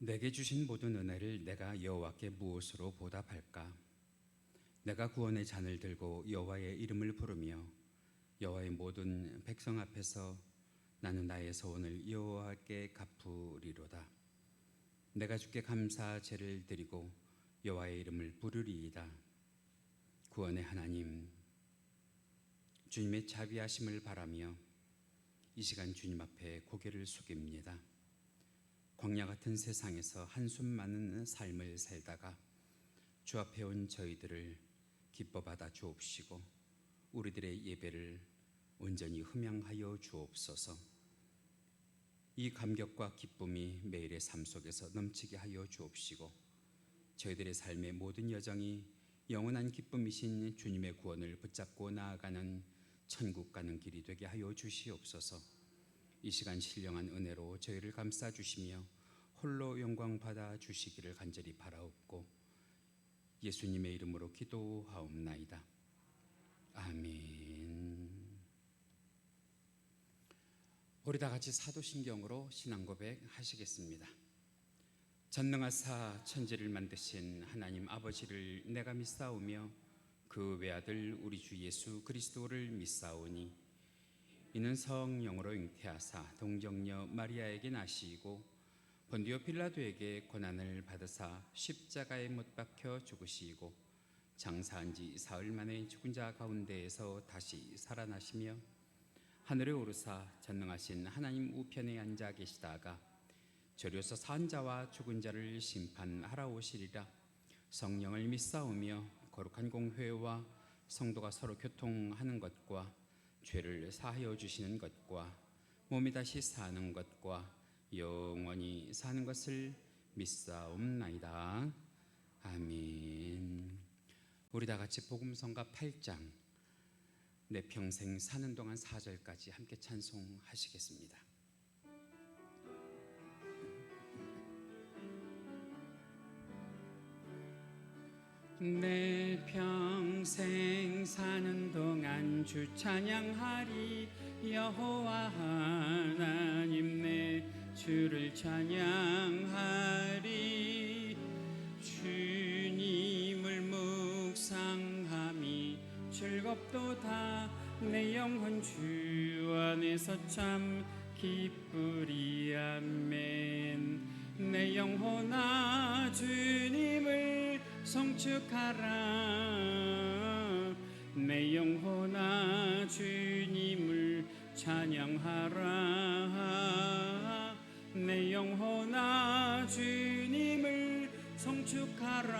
내게 주신 모든 은혜를 내가 여호와께 무엇으로 보답할까? 내가 구원의 잔을 들고 여호와의 이름을 부르며 여호와의 모든 백성 앞에서 나는 나의 소원을 여호와께 갚으리로다. 내가 주께 감사 제를 드리고 여호와의 이름을 부르리이다. 구원의 하나님, 주님의 자비하심을 바라며 이 시간 주님 앞에 고개를 숙입니다. 광야 같은 세상에서 한숨 많은 삶을 살다가 주 앞에 온 저희들을 기뻐 받아 주옵시고 우리들의 예배를 온전히 흠양하여 주옵소서. 이 감격과 기쁨이 매일의 삶 속에서 넘치게 하여 주옵시고 저희들의 삶의 모든 여정이 영원한 기쁨이신 주님의 구원을 붙잡고 나아가는 천국 가는 길이 되게 하여 주시옵소서. 이 시간 신령한 은혜로 저희를 감싸 주시며 홀로 영광 받아 주시기를 간절히 바라옵고 예수님의 이름으로 기도하옵나이다. 아멘. 우리 다 같이 사도신경으로 신앙 고백 하시겠습니다. 전능하사 천지를 만드신 하나님 아버지를 내가 믿사오며 그 외아들 우리 주 예수 그리스도를 믿사오니 이는 성령으로 잉태하사 동정녀 마리아에게 나시고 본디오 빌라도에게 고난을 받으사 십자가에 못 박혀 죽으시고 장사한 지 사흘 만에 죽은 자 가운데에서 다시 살아나시며 하늘에 오르사 전능하신 하나님 우편에 앉아 계시다가 저리로서 산 자와 죽은 자를 심판하러 오시리라. 성령을 믿사오며 거룩한 공회와 성도가 서로 교통하는 것과 죄를 사하여 주시는 것과 몸이 다시 사는 것과 영원히 사는 것을 믿사옵나이다. 아멘. 우리 다 같이 복음성가 8장 내 평생 사는 동안 4절까지 함께 찬송하시겠습니다. 내 평생 사는 동안 주 찬양하리. 여호와 하나님 내 주를 찬양하리. 주님을 묵상함이 즐겁도다. 내 영혼 주 안에서 참 기쁘리. 아멘. 내 영혼아 주님을 성축하라. 내 영혼아 주님을 찬양하라. 내 영혼아 주님을 성축하라.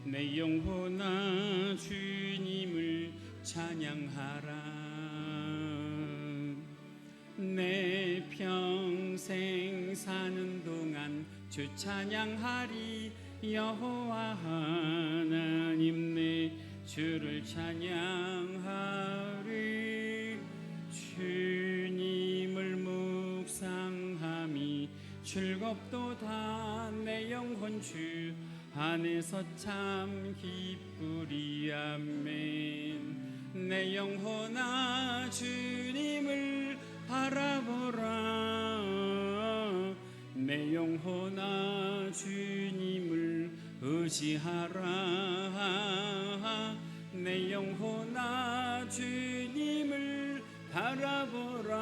내 영혼아 주님을 찬양하라. 내 평생 사는 동안 주 찬양하리. 여호와 하나님 내 주를 찬양하리. 주님을 묵상함이 즐겁도다. 내 영혼 주 안에서 참 기쁘리. 아멘. 내 영혼아 주님을 바라보라. 내 영혼아 주님을 의지하라. 내 영혼아 주님을 바라보라.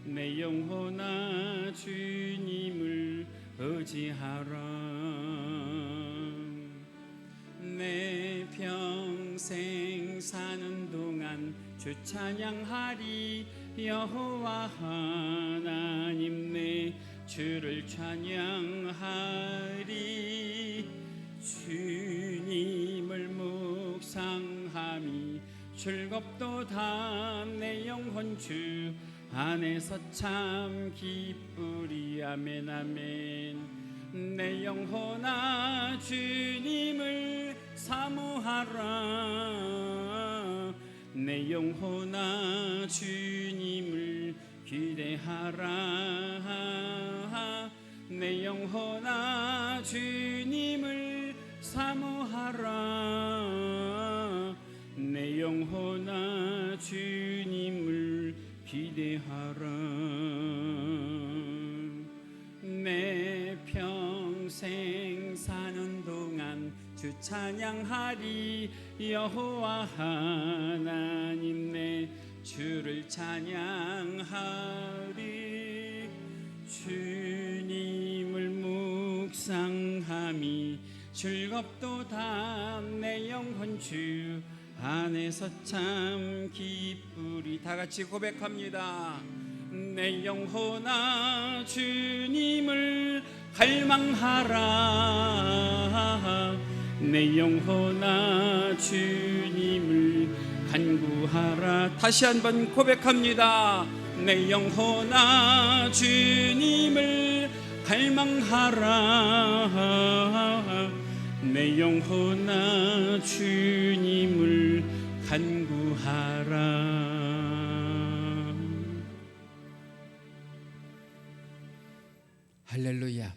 내 영혼아 주님을 의지하라. 내 평생 사는 동안 주 찬양하리. 여호와 하나님 내 주를 찬양하리. 주님을 묵상함이 즐겁도다. 내 영혼 주 안에서 참 기쁘리. 아멘. 아멘. 내 영혼아 주님을 사모하라. 내 영혼아 주님을 기대하라. 내 영혼아 주님을 사모하라. 내 영혼아 주님을 기대하라. 주 찬양하리. 여호와 하나님 내 주를 찬양하리. 주님을 묵상함이 즐겁도다. 내 영혼 주 안에서 참 기쁘리. 다 같이 고백합니다. 내 영혼아 주님을 갈망하라. 내 영혼아 주님을 간구하라. 다시 한번 고백합니다. 내 영혼아 주님을 갈망하라. 내 영혼아 주님을 간구하라. 할렐루야.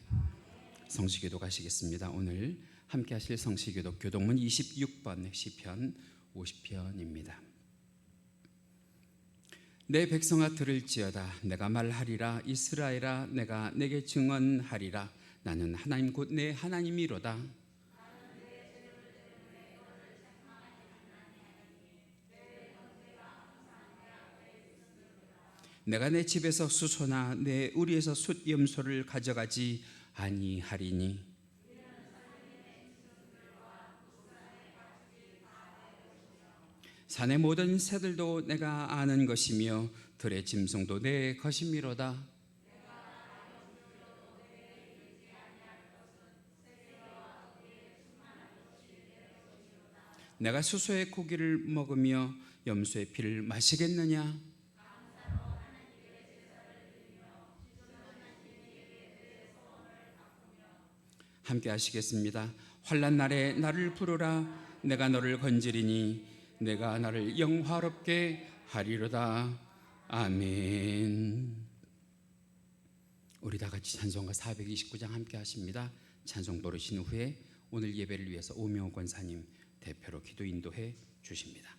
성시기도 가시겠습니다. 오늘 함께 하실 성시기도 교동문 26번 시편 50편입니다. 내 백성아 들을지어다. 내가 말하리라. 이스라엘아 내가 내게 증언하리라. 나는 하나님 곧 내 하나님이로다. 내가 내 집에서 수소나 내 우리에서 숫염소를 가져가지 아니하리니. 산의 모든 새들도 내가 아는 것이며 들의 짐승도 내 것이미로다. 내가 수소의 고기를 먹으며 염소의 피를 마시겠느냐. 함께 하시겠습니다. 환난 날에 나를 부르라. 내가 너를 건지리니 내가 나를 영화롭게 하리로다. 아멘. 우리 다 같이 찬송가 429장 함께 하십니다. 찬송 부르신 후에 오늘 예배를 위해서 오명호 권사님 대표로 기도 인도해 주십니다.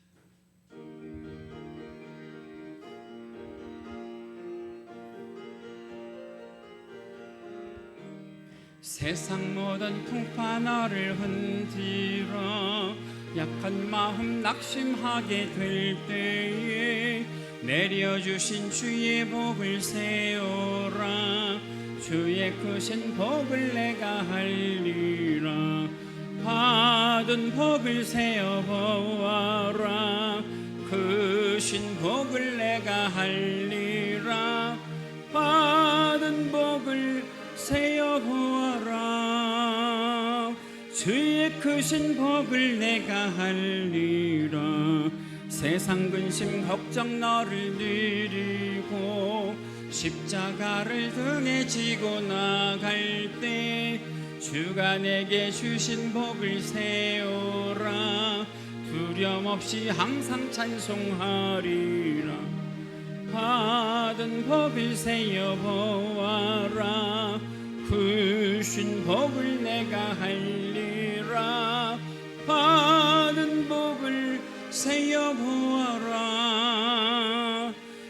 세상 모든 풍파 너를 흔들어 약한 마음 낙심하게 될 때에 내려주신 주의 복을 세우라. 주의 크신 복을 내가 할리라. 받은 복을 세어보아라. 크신 복을 내가 할리라. 받은 복을 세어보아라. 주의 크신 복을 내가 할리라. 세상 근심 걱정 너를 누리고 십자가를 등에 지고 나갈 때 주가 내게 주신 복을 세우라. 두려움 없이 항상 찬송하리라. 받은 복을 세어보아라. 크신 복을 내가 할리라. 받은 복을 세어보아라.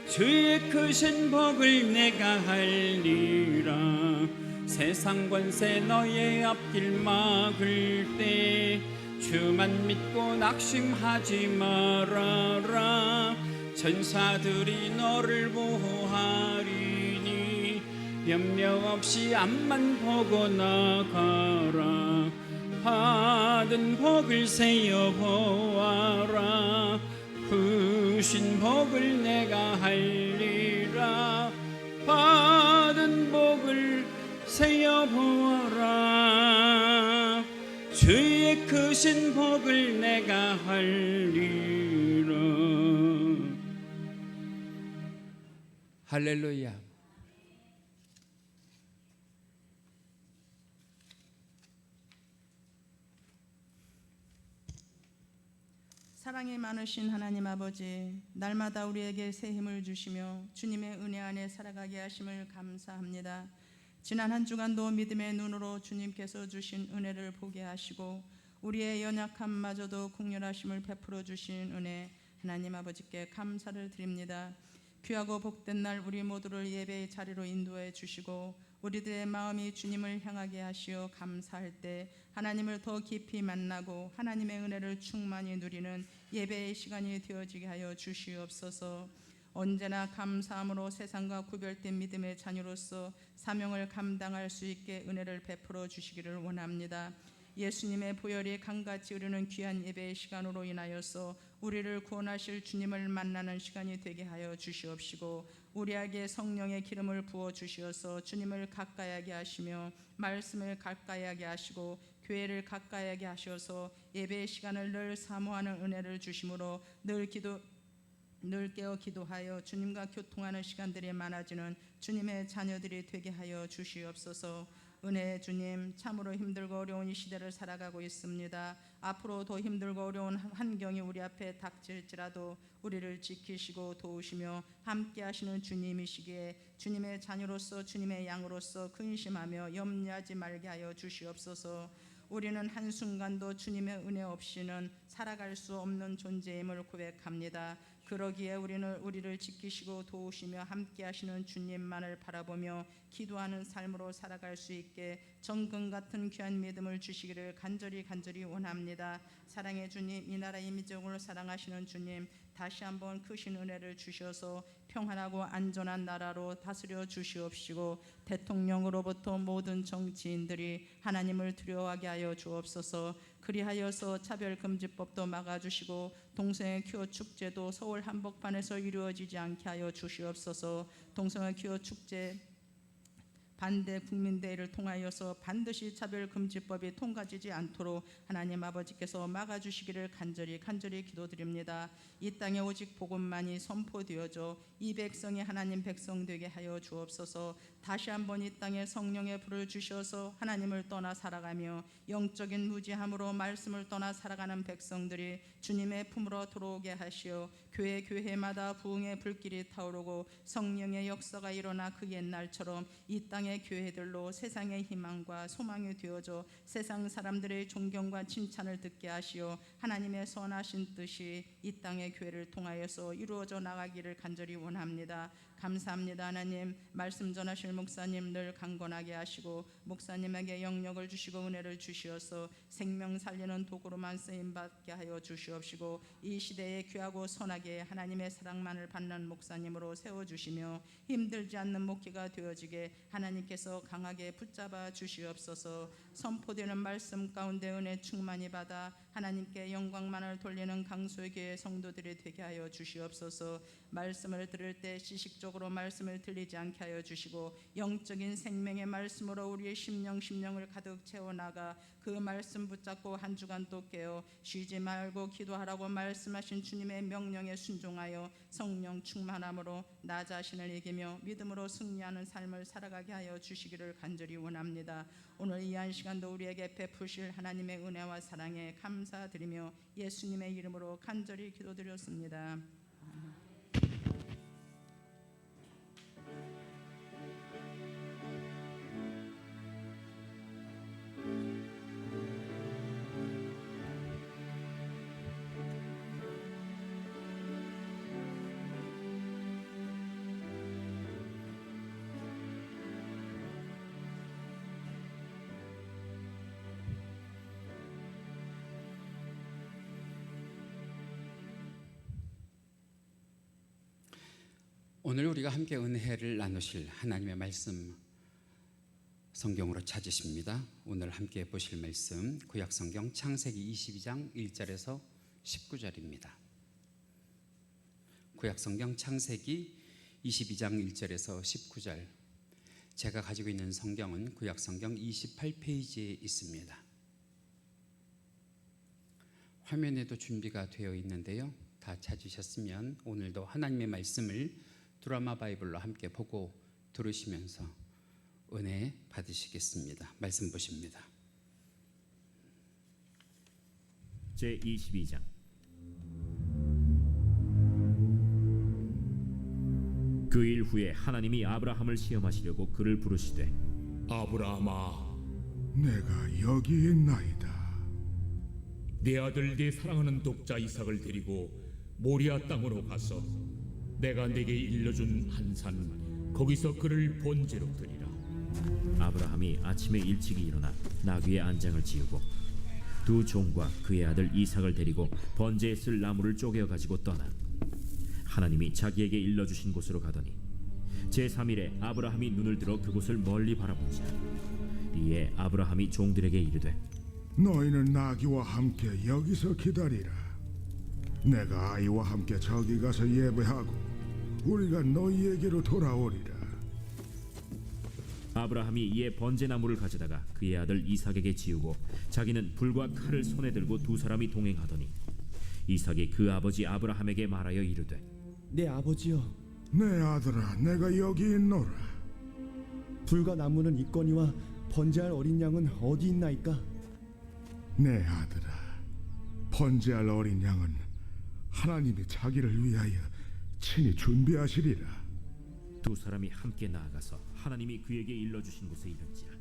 주의 크신 복을 내가 할리라. 세상 권세 너의 앞길 막을 때 주만 믿고 낙심하지 말아라. 천사들이 너를 보호하리니 염려 없이 앞만 보고 나가라. 받은 복을 세어보아라. 크신 복을 내가 할리라. 받은 복을 세어보아라. 주의 크신 복을 내가 할리라. 할렐루야. 사랑이 많으신 하나님 아버지, 날마다 우리에게 새 힘을 주시며 주님의 은혜 안에 살아가게 하심을 감사합니다. 지난 한 주간도 믿음의 눈으로 주님께서 주신 은혜를 보게 하시고 우리의 연약함마저도 긍휼하심을 베풀어 주신 은혜 하나님 아버지께 감사를 드립니다. 귀하고 복된 날 우리 모두를 예배의 자리로 인도해 주시고 우리들의 마음이 주님을 향하게 하시어 감사할 때 하나님을 더 깊이 만나고 하나님의 은혜를 충만히 누리는 예배의 시간이 되어지게 하여 주시옵소서. 언제나 감사함으로 세상과 구별된 믿음의 자녀로서 사명을 감당할 수 있게 은혜를 베풀어 주시기를 원합니다. 예수님의 보혈이 강같이 흐르는 귀한 예배의 시간으로 인하여서 우리를 구원하실 주님을 만나는 시간이 되게 하여 주시옵시고, 우리에게 성령의 기름을 부어 주시어서 주님을 가까이하게 하시며 말씀을 가까이하게 하시고 교회를 가까이하게 하셔서 예배의 시간을 늘 사모하는 은혜를 주심으로 늘 깨어 기도하여 주님과 교통하는 시간들이 많아지는 주님의 자녀들이 되게 하여 주시옵소서. 은혜의 주님, 참으로 힘들고 어려운 이 시대를 살아가고 있습니다. 앞으로 더 힘들고 어려운 환경이 우리 앞에 닥칠지라도 우리를 지키시고 도우시며 함께 하시는 주님이시기에 주님의 자녀로서 주님의 양으로서 근심하며 염려하지 말게 하여 주시옵소서. 우리는 한순간도 주님의 은혜 없이는 살아갈 수 없는 존재임을 고백합니다. 그러기에 우리를 지키시고 도우시며 함께 하시는 주님만을 바라보며 기도하는 삶으로 살아갈 수 있게 정금 같은 귀한 믿음을 주시기를 간절히 원합니다. 사랑의 주님, 이 나라 이 민족을 사랑하시는 주님, 다시 한번 크신 은혜를 주셔서 평안하고 안전한 나라로 다스려 주시옵시고, 대통령으로부터 모든 정치인들이 하나님을 두려워하게 하여 주옵소서. 그리하여서 차별금지법도 막아주시고 동성애 퀴어 축제도 서울 한복판에서 이루어지지 않게 하여 주시옵소서. 동성애 퀴어 축제 반대 국민대회를 통하여서 반드시 차별금지법이 통과되지 않도록 하나님 아버지께서 막아주시기를 간절히 기도드립니다. 이 땅에 오직 복음만이 선포되어져 이 백성이 하나님 백성 되게 하여 주옵소서. 다시 한번 이 땅에 성령의 불을 주셔서 하나님을 떠나 살아가며 영적인 무지함으로 말씀을 떠나 살아가는 백성들이 주님의 품으로 들어오게 하시어 교회마다 부흥의 불길이 타오르고 성령의 역사가 일어나 그 옛날처럼 이 땅의 교회들로 세상의 희망과 소망이 되어져 세상 사람들의 존경과 칭찬을 듣게 하시어 하나님의 선하신 뜻이 이 땅의 교회를 통하여서 이루어져 나가기를 간절히 원합니다. 감사합니다. 하나님, 말씀 전하실 목사님 늘 강건하게 하시고 목사님에게 영역을 주시고 은혜를 주시어서 생명 살리는 도구로만 쓰임받게 하여 주시옵시고, 이 시대에 귀하고 선하게 하나님의 사랑만을 받는 목사님으로 세워주시며 힘들지 않는 목회가 되어지게 하나님께서 강하게 붙잡아 주시옵소서. 선포되는 말씀 가운데 은혜 충만히 받아 하나님께 영광만을 돌리는 강소의 교회 성도들이 되게 하여 주시옵소서. 말씀을 들을 때 지식적으로 말씀을 들리지 않게 하여 주시고 영적인 생명의 말씀으로 우리의 심령을 가득 채워나가 그 말씀 붙잡고 한 주간 또 깨어 쉬지 말고 기도하라고 말씀하신 주님의 명령에 순종하여 성령 충만함으로 나 자신을 이기며 믿음으로 승리하는 삶을 살아가게 하여 주시기를 간절히 원합니다. 오늘 이 한 시간도 우리에게 베푸실 하나님의 은혜와 사랑에 감사드리며 예수님의 이름으로 간절히 기도드렸습니다. 오늘 우리가 함께 은혜를 나누실 하나님의 말씀 성경으로 찾으십니다. 오늘 함께 보실 말씀 구약성경 창세기 22장 1절에서 19절입니다. 구약성경 창세기 22장 1절에서 19절. 제가 가지고 있는 성경은 구약성경 28페이지에 있습니다. 화면에도 준비가 되어 있는데요. 다 찾으셨으면 오늘도 하나님의 말씀을 드라마 바이블로 함께 보고 들으시면서 은혜 받으시겠습니다. 말씀 보십니다. 제22장. 그 일 후에 하나님이 아브라함을 시험하시려고 그를 부르시되 아브라함아, 내가 여기에 있나이다. 내 아들 네 사랑하는 독자 이삭을 데리고 모리아 땅으로 가서 내가 네게 일러준 한 산 거기서 그를 번제로 드리라. 아브라함이 아침에 일찍이 일어나 나귀의 안장을 지우고 두 종과 그의 아들 이삭을 데리고 번제에 쓸 나무를 쪼개어 가지고 떠나 하나님이 자기에게 일러주신 곳으로 가더니 제3일에 아브라함이 눈을 들어 그곳을 멀리 바라본지라. 이에 아브라함이 종들에게 이르되 너희는 나귀와 함께 여기서 기다리라. 내가 아이와 함께 저기 가서 예배하고 우리가 너희에게로 돌아오리라. 아브라함이 이에 번제나무를 가져다가 그의 아들 이삭에게 지우고 자기는 불과 칼을 손에 들고 두 사람이 동행하더니 이삭이 그 아버지 아브라함에게 말하여 이르되 내 아버지여, 내 아들아, 내가 여기 있노라. 불과 나무는 있거니와 번제할 어린 양은 어디 있나이까? 내 아들아, 번제할 어린 양은 하나님이 자기를 위하여 친히 준비하시리라. 두 사람이 함께 나아가서 하나님이 그에게 일러주신 곳에 이른지라.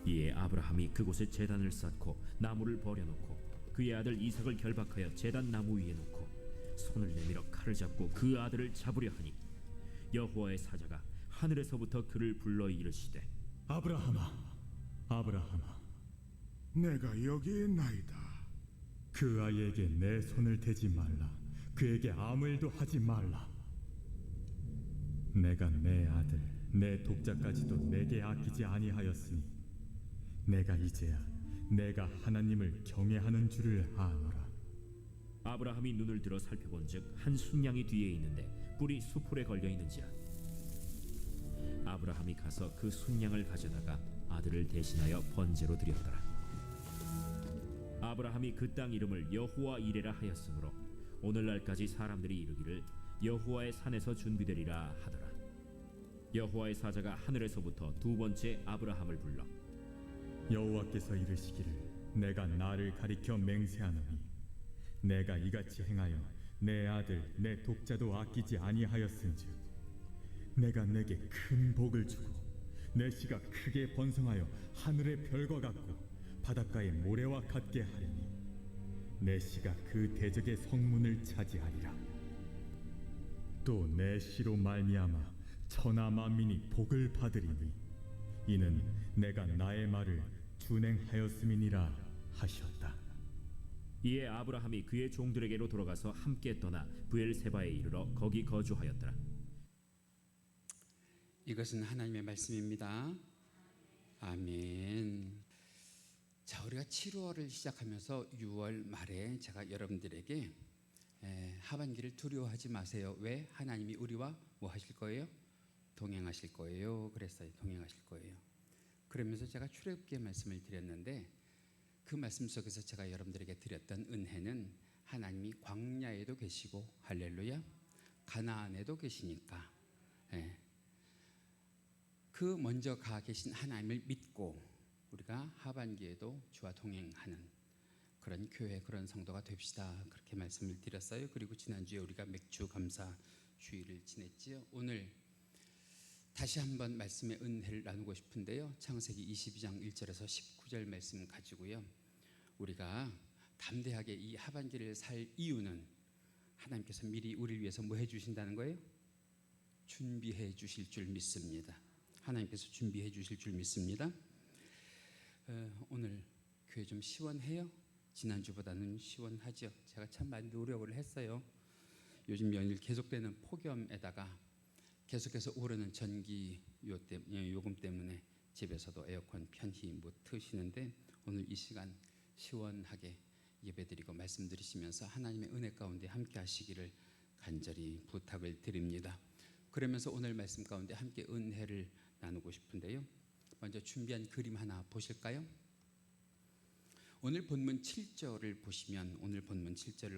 이에 아브라함이 그곳에 제단을 쌓고 나무를 버려놓고 그의 아들 이삭을 결박하여 제단 나무 위에 놓고 손을 내밀어 칼을 잡고 그 아들을 잡으려 하니 여호와의 사자가 하늘에서부터 그를 불러 이르시되 아브라함아, 아브라함아, 내가 여기 있나이다. 그 아이에게 내 손을 대지 말라. 그에게 아무 일도 하지 말라. 내가 내 아들, 내 독자까지도 내게 아끼지 아니하였으니 내가 이제야 내가 하나님을 경외하는 줄을 아노라. 아브라함이 눈을 들어 살펴본즉 한 순양이 뒤에 있는데 뿔이 수풀에 걸려 있는지라. 아브라함이 가서 그 순양을 가져다가 아들을 대신하여 번제로 드렸더라. 아브라함이 그 땅 이름을 여호와 이레라 하였으므로 오늘날까지 사람들이 이르기를 여호와의 산에서 준비되리라 하더라. 여호와의 사자가 하늘에서부터 두 번째 아브라함을 불러 여호와께서 이르시기를 내가 나를 가리켜 맹세하노니 내가 이같이 행하여 내 아들 내 독자도 아끼지 아니하였은즉 내가 내게 큰 복을 주고 내 씨가 크게 번성하여 하늘의 별과 같고 바닷가의 모래와 같게 하리니 내 씨가 그 대적의 성문을 차지하리라. 또 내 씨로 말미암아 천하 만민이 복을 받으리니 이는 내가 나의 말을 준행하였음이니라 하셨다. 이에 아브라함이 그의 종들에게로 돌아가서 함께 떠나 브엘세바에 이르러 거기 거주하였더라. 이것은 하나님의 말씀입니다. 아멘. 자, 우리가 7월을 시작하면서 6월 말에 제가 여러분들에게 하반기를 두려워하지 마세요. 왜? 하나님이 우리와 뭐 하실 거예요? 동행하실 거예요. 그랬어요. 동행하실 거예요. 그러면서 제가 출애굽기의 말씀을 드렸는데 그 말씀 속에서 제가 여러분들에게 드렸던 은혜는 하나님이 광야에도 계시고 할렐루야 가나안에도 계시니까 그 먼저 가 계신 하나님을 믿고 우리가 하반기에도 주와 동행하는 그런 교회, 그런 성도가 됩시다. 그렇게 말씀을 드렸어요. 그리고 지난주에 우리가 맥주 감사 주일을 지냈지요. 오늘 다시 한번 말씀의 은혜를 나누고 싶은데요. 창세기 22장 1절에서 19절 말씀 가지고요. 우리가 담대하게 이 하반기를 살 이유는 하나님께서 미리 우리를 위해서 뭐 해주신다는 거예요? 준비해 주실 줄 믿습니다. 하나님께서 준비해 주실 줄 믿습니다. 오늘 교회 좀 시원해요? 지난주보다는 시원하죠. 제가 참 많이 노력을 했어요. 요즘 연일 계속되는 폭염에다가 계속해서 오르는 전기 요금 때문에 집에서도 에어컨 편히 못 트시는데 오늘 이 시간 시원하게 예배드리고 말씀드리시면서 하나님의 은혜 가운데 함께 하시기를 간절히 부탁을 드립니다. 그러면서 오늘 말씀 가운데 함께 은혜를 나누고 싶은데요. 먼저 준비한 그림 하나 보실까요? 오늘 본문 7절을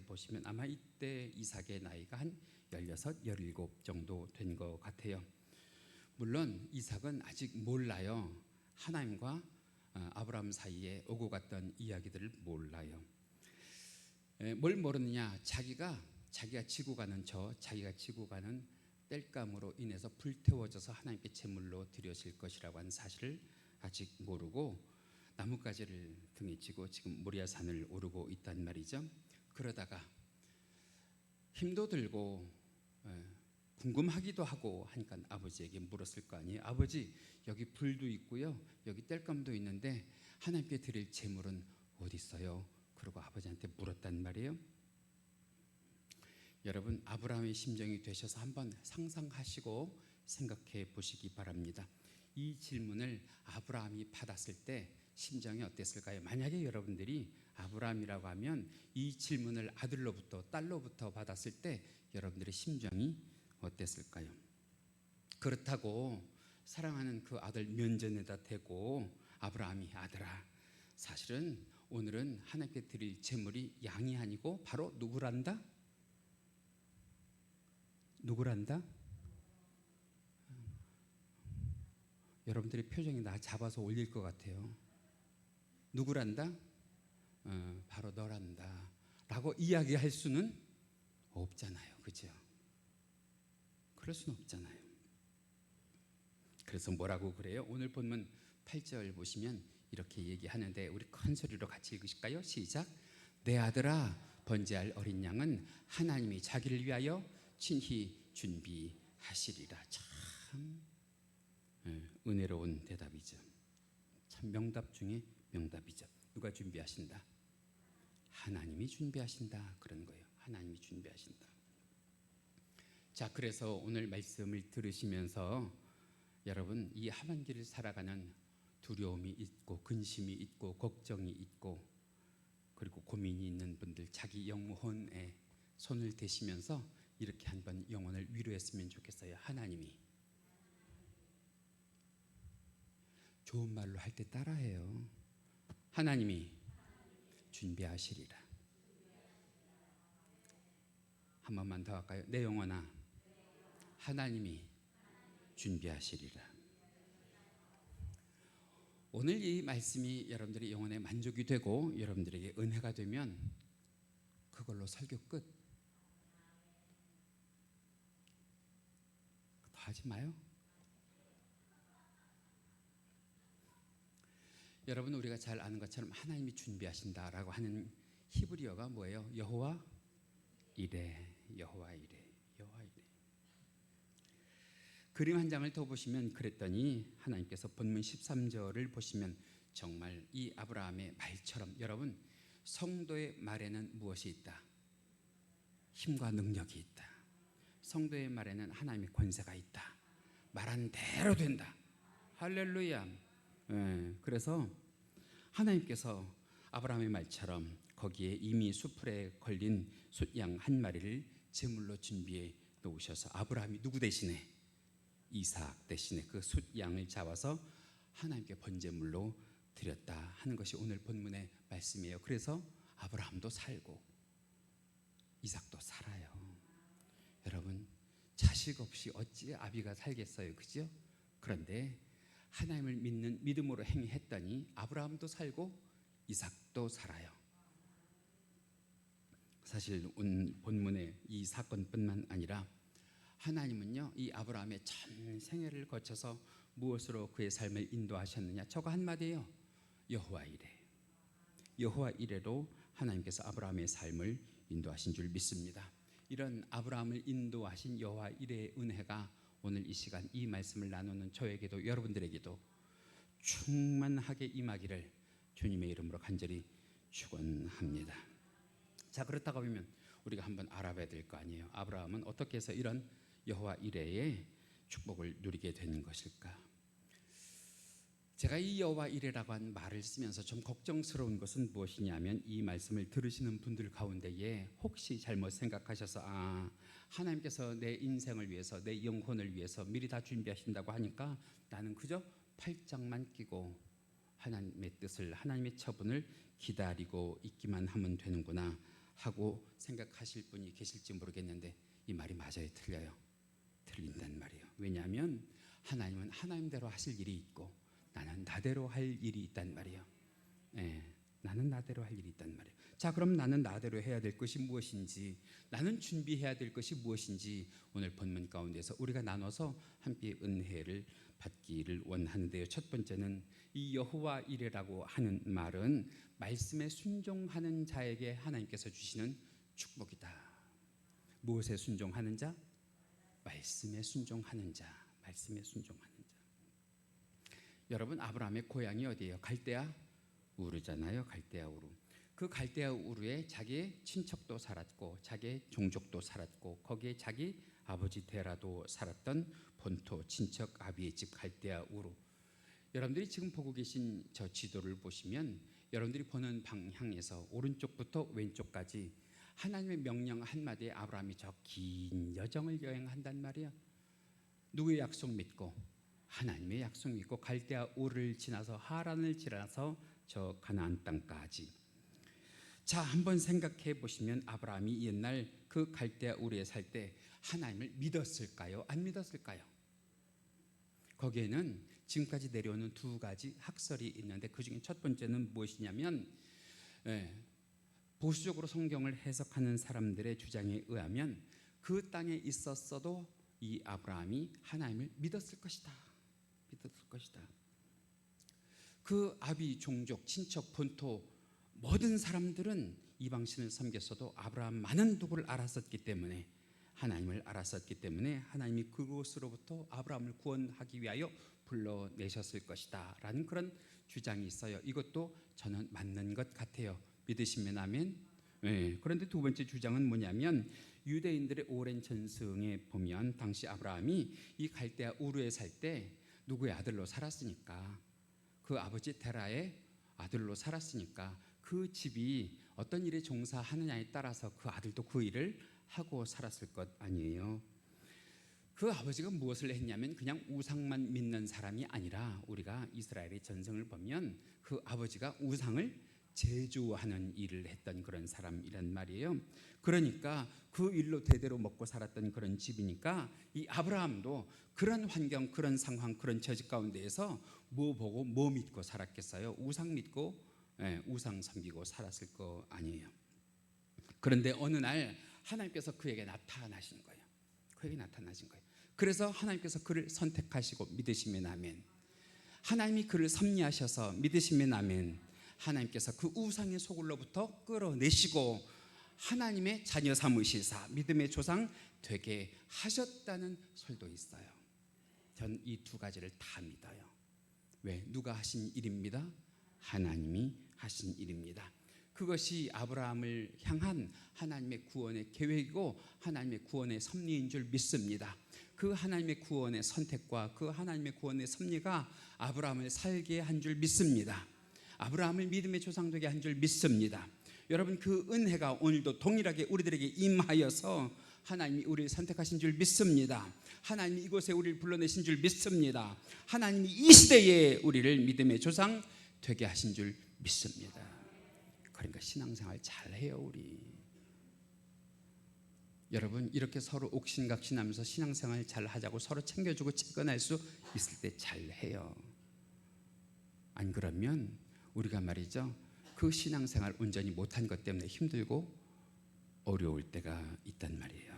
보시면 아마 이때 이삭의 나이가 한 16, 17 정도 된 것 같아요. 물론 이삭은 아직 몰라요. 하나님과 아브라함 사이에 오고 갔던 이야기들을 몰라요. 뭘 모르느냐? 자기가 지고 가는 자기가 지고 가는 땔감으로 인해서 불태워져서 하나님께 제물로 드려질 것이라고 하는 사실을 아직 모르고 나뭇가지를 등에 지고 지금 모리아산을 오르고 있단 말이죠. 그러다가 힘도 들고 궁금하기도 하고 하니까 아버지에게 물었을 거 아니에요. 아버지, 여기 불도 있고요, 여기 땔감도 있는데 하나님께 드릴 제물은 어디 있어요? 그러고 아버지한테 물었단 말이에요. 여러분, 아브라함의 심정이 되셔서 한번 상상하시고 생각해 보시기 바랍니다. 이 질문을 아브라함이 받았을 때 심정이 어땠을까요? 만약에 여러분들이 아브라함이라고 하면 이 질문을 아들로부터 딸로부터 받았을 때 여러분들의 심정이 어땠을까요? 그렇다고 사랑하는 그 아들 면전에다 대고 아브라함이 아들아, 사실은 오늘은 하나님께 드릴 제물이 양이 아니고 바로 누구란다? 누구란다? 여러분들의 표정이 나 잡아서 올릴 것 같아요. 누구란다? 바로 너란다 라고 이야기할 수는 없잖아요. 그죠? 그럴 수는 없잖아요. 그래서 뭐라고 그래요? 오늘 본문 8절 보시면 이렇게 얘기하는데 우리 큰 소리로 같이 읽으실까요? 시작. 내 아들아, 번제할 어린 양은 하나님이 자기를 위하여 친히 준비하시리라. 참 은혜로운 대답이죠. 참 명답 중에 명답이죠. 누가 준비하신다? 하나님이 준비하신다. 그런 거예요. 하나님이 준비하신다. 자, 그래서 오늘 말씀을 들으시면서 여러분, 이 하반기를 살아가는 두려움이 있고 근심이 있고 걱정이 있고 그리고 고민이 있는 분들, 자기 영혼에 손을 대시면서 이렇게 한번 영혼을 위로했으면 좋겠어요. 하나님이 좋은 말로 할 때 따라해요. 하나님이 준비하시리라. 한 번만 더 할까요? 내 영혼아, 하나님이 준비하시리라. 오늘 이 말씀이 여러분들의 영혼에 만족이 되고 여러분들에게 은혜가 되면 그걸로 설교 끝. 더 하지 마요. 여러분, 우리가 잘 아는 것처럼 하나님이 준비하신다라고 하는 히브리어가 뭐예요? 여호와 이레, 여호와 이레, 여호와 이레. 그림 한 장을 더 보시면 그랬더니 하나님께서 본문 13절을 보시면 정말 이 아브라함의 말처럼 여러분, 성도의 말에는 무엇이 있다? 힘과 능력이 있다. 성도의 말에는 하나님의 권세가 있다. 말한 대로 된다. 할렐루야. 그래서 하나님께서 아브라함의 말처럼 거기에 이미 수풀에 걸린 숫양 한 마리를 제물로 준비해 놓으셔서 아브라함이 누구 대신에? 이삭 대신에 그 숫양을 잡아서 하나님께 번제물로 드렸다 하는 것이 오늘 본문의 말씀이에요. 그래서 아브라함도 살고 이삭도 살아요. 여러분, 자식 없이 어찌 아비가 살겠어요, 그죠? 그런데 하나님을 믿는 믿음으로 행했더니 아브라함도 살고 이삭도 살아요. 사실 본문의 이 사건뿐만 아니라 하나님은요, 이 아브라함의 전 생애를 거쳐서 무엇으로 그의 삶을 인도하셨느냐? 저거 한마디예요. 여호와 이레. 여호와 이레로 하나님께서 아브라함의 삶을 인도하신 줄 믿습니다. 이런 아브라함을 인도하신 여호와 이레의 은혜가 오늘 이 시간 이 말씀을 나누는 저에게도 여러분들에게도 충만하게 임하기를 주님의 이름으로 간절히 축원합니다. 자, 그렇다고 하면 우리가 한번 알아봐야 될 거 아니에요. 아브라함은 어떻게 해서 이런 여호와 이레의 축복을 누리게 되는 것일까? 제가 이 여호와 이레라고 한 말을 쓰면서 좀 걱정스러운 것은 무엇이냐면 이 말씀을 들으시는 분들 가운데에 혹시 잘못 생각하셔서 하나님께서 내 인생을 위해서 내 영혼을 위해서 미리 다 준비하신다고 하니까 나는 그저 팔짱만 끼고 하나님의 뜻을 하나님의 처분을 기다리고 있기만 하면 되는구나 하고 생각하실 분이 계실지 모르겠는데 이 말이 맞아요? 틀려요? 틀린단 말이에요. 왜냐하면 하나님은 하나님대로 하실 일이 있고 나는 나대로 할 일이 있단 말이에요. 나는 나대로 할 일이 있단 말이에요. 자, 그럼 나는 나대로 해야 될 것이 무엇인지, 나는 준비해야 될 것이 무엇인지 오늘 본문 가운데서 우리가 나눠서 함께 은혜를 받기를 원하는데요. 첫 번째는 이 여호와 이레라고 하는 말은 말씀에 순종하는 자에게 하나님께서 주시는 축복이다. 무엇에 순종하는 자? 말씀에 순종하는 자, 말씀에 순종하는 자. 여러분, 아브라함의 고향이 어디예요? 갈대아 우르잖아요. 갈대아 우르. 그 갈대아 우르에 자기의 친척도 살았고 자기의 종족도 살았고 거기에 자기 아버지 데라도 살았던 본토 친척 아비의 집 갈대아 우르. 여러분들이 지금 보고 계신 저 지도를 보시면 여러분들이 보는 방향에서 오른쪽부터 왼쪽까지 하나님의 명령 한마디에 아브라함이 저 긴 여정을 여행한단 말이야. 누구의 약속 믿고? 하나님의 약속 믿고 갈대아 우르를 지나서 하란을 지나서 저 가나안 땅까지. 자, 한번 생각해 보시면 아브라함이 옛날 그 갈대아 우르에 살 때 하나님을 믿었을까요? 안 믿었을까요? 거기에는 지금까지 내려오는 두 가지 학설이 있는데 그중에 첫 번째는 무엇이냐면 보수적으로 성경을 해석하는 사람들의 주장에 의하면 그 땅에 있었어도 이 아브라함이 하나님을 믿었을 것이다. 믿었을 것이다. 그 아비 종족 친척 본토 모든 사람들은 이방신을 섬겼어도 아브라함만은 누구를 알았었기 때문에 하나님을 알았었기 때문에 하나님이 그곳으로부터 아브라함을 구원하기 위하여 불러내셨을 것이다 라는 그런 주장이 있어요. 이것도 저는 맞는 것 같아요. 믿으시면 아멘. 그런데 두 번째 주장은 뭐냐면 유대인들의 오랜 전승에 보면 당시 아브라함이 이 갈대아 우르에 살 때 누구의 아들로 살았으니까 그 아버지 데라의 아들로 살았으니까 그 집이 어떤 일에 종사하느냐에 따라서 그 아들도 그 일을 하고 살았을 것 아니에요. 그 아버지가 무엇을 했냐면 그냥 우상만 믿는 사람이 아니라 우리가 이스라엘의 전승을 보면 그 아버지가 우상을 제조하는 일을 했던 그런 사람이란 말이에요. 그러니까 그 일로 대대로 먹고 살았던 그런 집이니까 이 아브라함도 그런 환경, 그런 상황, 그런 처지 가운데에서 뭐 보고 뭐 믿고 살았겠어요? 우상 믿고 우상 섬기고 살았을 거 아니에요. 그런데 어느 날 하나님께서 그에게 나타나신 거예요. 그에게 나타나신 거예요. 그래서 하나님께서 그를 선택하시고 믿으시면 아멘. 하나님이 그를 섭리하셔서 믿으시면 아멘. 하나님께서 그 우상의 소굴로부터 끌어내시고 하나님의 자녀 삼으시사 믿음의 조상 되게 하셨다는 설도 있어요. 전 이 두 가지를 다 믿어요. 왜? 누가 하신 일입니다. 하나님이 하신 일입니다. 그것이 아브라함을 향한 하나님의 구원의 계획이고 하나님의 구원의 섭리인 줄 믿습니다. 그 하나님의 구원의 선택과 그 하나님의 구원의 섭리가 아브라함을 살게 한 줄 믿습니다. 아브라함을 믿음의 조상 되게 한 줄 믿습니다. 여러분, 그 은혜가 오늘도 동일하게 우리들에게 임하여서 하나님이 우리를 선택하신 줄 믿습니다. 하나님이 이곳에 우리를 불러내신 줄 믿습니다. 하나님이 이 시대에 우리를 믿음의 조상 되게 하신 줄 믿습니다. 그러니까 신앙생활 잘해요 우리. 여러분, 이렇게 서로 옥신각신하면서 신앙생활 잘하자고 서로 챙겨주고 채권할 수 있을 때 잘해요. 안 그러면 우리가 말이죠, 그 신앙생활 온전히 못한 것 때문에 힘들고 어려울 때가 있단 말이에요.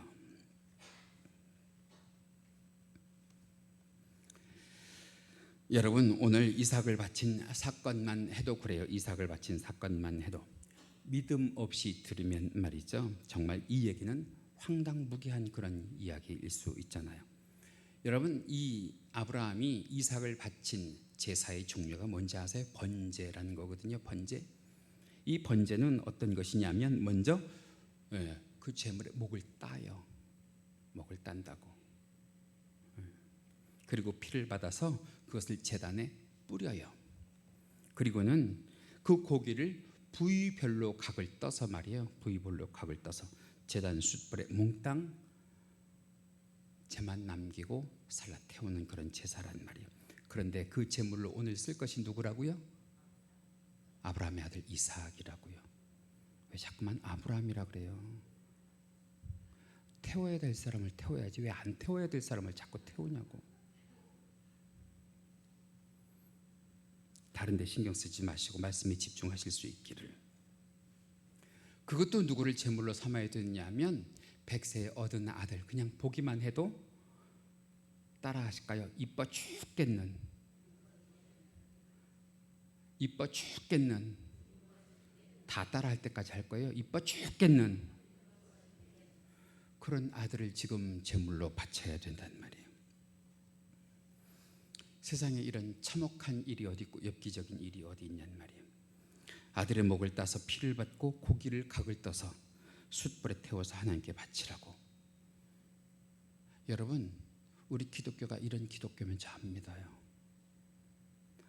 여러분, 오늘 이삭을 바친 사건만 해도 그래요. 이삭을 바친 사건만 해도 믿음 없이 들으면 말이죠, 정말 이 얘기는 황당무계한 그런 이야기일 수 있잖아요. 여러분, 이 아브라함이 이삭을 바친 제사의 종류가 뭔지 아세요? 번제라는 거거든요. 번제. 이 번제는 어떤 것이냐면 먼저 그 제물의 목을 따요. 목을 딴다고. 그리고 피를 받아서 그것을 제단에 뿌려요. 그리고는 그 고기를 부위별로 각을 떠서 말이에요. 부위별로 각을 떠서 제단 숯불에 몽땅 재만 남기고 살라 태우는 그런 제사란 말이에요. 그런데 그 제물로 오늘 쓸 것이 누구라고요? 아브라함의 아들 이삭이라고요. 왜 자꾸만 아브라함이라 그래요? 태워야 될 사람을 태워야지 왜 안 태워야 될 사람을 자꾸 태우냐고. 다른 데 신경 쓰지 마시고 말씀에 집중하실 수 있기를. 그것도 누구를 제물로 삼아야 되느냐면 백세에 얻은 아들. 그냥 보기만 해도 따라 하실까요? 이뻐 죽겠는, 이뻐 죽겠는, 다 따라 할 때까지 할 거예요. 이뻐 죽겠는 그런 아들을 지금 제물로 바쳐야 된단 말이에요. 세상에 이런 참혹한 일이 어디 있고 엽기적인 일이 어디 있냔 말이에요. 아들의 목을 따서 피를 받고 고기를 각을 떠서 숯불에 태워서 하나님께 바치라고. 여러분, 우리 기독교가 이런 기독교면 참 믿어요.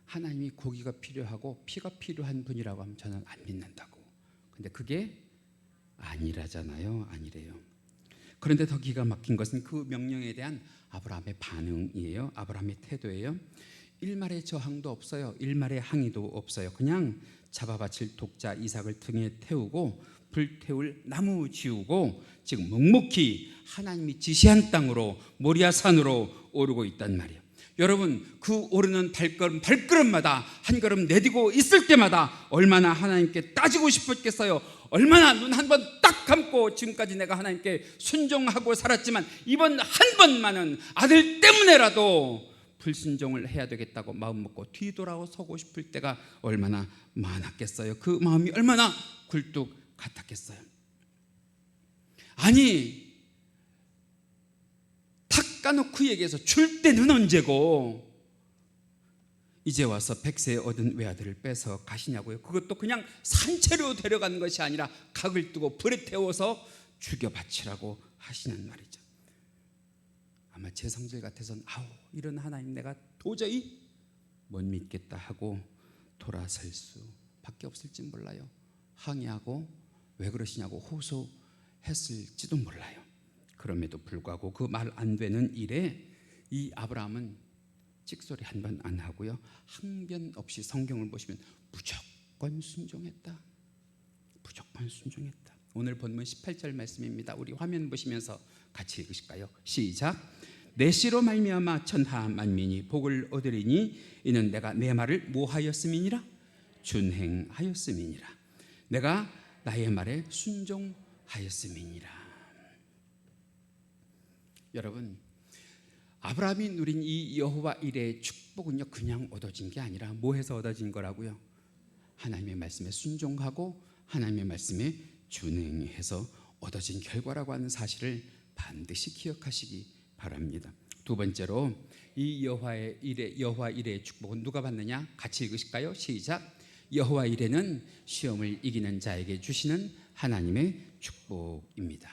하나님이 고기가 필요하고 피가 필요한 분이라고 하면 저는 안 믿는다고. 근데 그게 아니라잖아요. 아니래요. 그런데 더 기가 막힌 것은 그 명령에 대한 아브라함의 반응이에요. 아브라함의 태도예요. 일말의 저항도 없어요. 일말의 항의도 없어요. 그냥 잡아바칠 독자 이삭을 등에 태우고 불태울 나무 지우고 지금 묵묵히 하나님이 지시한 땅으로 모리아 산으로 오르고 있단 말이에요. 여러분, 그 오르는 발걸음마다 한 걸음 내디고 있을 때마다 얼마나 하나님께 따지고 싶었겠어요. 얼마나 눈 한 번 딱 감고 지금까지 내가 하나님께 순종하고 살았지만 이번 한 번만은 아들 때문에라도 불순종을 해야 되겠다고 마음 먹고 뒤돌아서고 싶을 때가 얼마나 많았겠어요. 그 마음이 얼마나 굴뚝 같았겠어요. 아니, 탁 까놓고 그 얘기해서 줄 때는 언제고 이제 와서 100세 얻은 외아들을 빼서 가시냐고요. 그것도 그냥 산채로 데려간 것이 아니라 각을 뜨고 불에 태워서 죽여 바치라고 하시는 말이죠. 아마 제 성질 같아서는 이런 하나님 내가 도저히 못 믿겠다 하고 돌아설 수밖에 없을지 몰라요. 항의하고 왜 그러시냐고 호소했을지도 몰라요. 그럼에도 불구하고 그 말 안 되는 일에 이 아브라함은 찍소리 한 번 안 하고요, 항변 없이 성경을 보시면 무조건 순종했다. 무조건 순종했다. 오늘 본문 18절 말씀입니다. 우리 화면 보시면서 같이 읽으실까요? 시작. 내 씨로 말미암아 천하 만민이 복을 얻으리니 이는 내가 내 말을 뭐하였음이니라? 준행하였음이니라. 내가 나의 말에 순종하였음이니라. 여러분, 아브라함이 누린 이 여호와 일의 축복은요, 그냥 얻어진 게 아니라 뭐 해서 얻어진 거라고요? 하나님의 말씀에 순종하고 하나님의 말씀에 준행해서 얻어진 결과라고 하는 사실을 반드시 기억하시기 바랍니다. 두 번째로 이 여호와 일의 축복은 누가 받느냐? 같이 읽으실까요? 시작. 여호와 일에는 시험을 이기는 자에게 주시는 하나님의 축복입니다.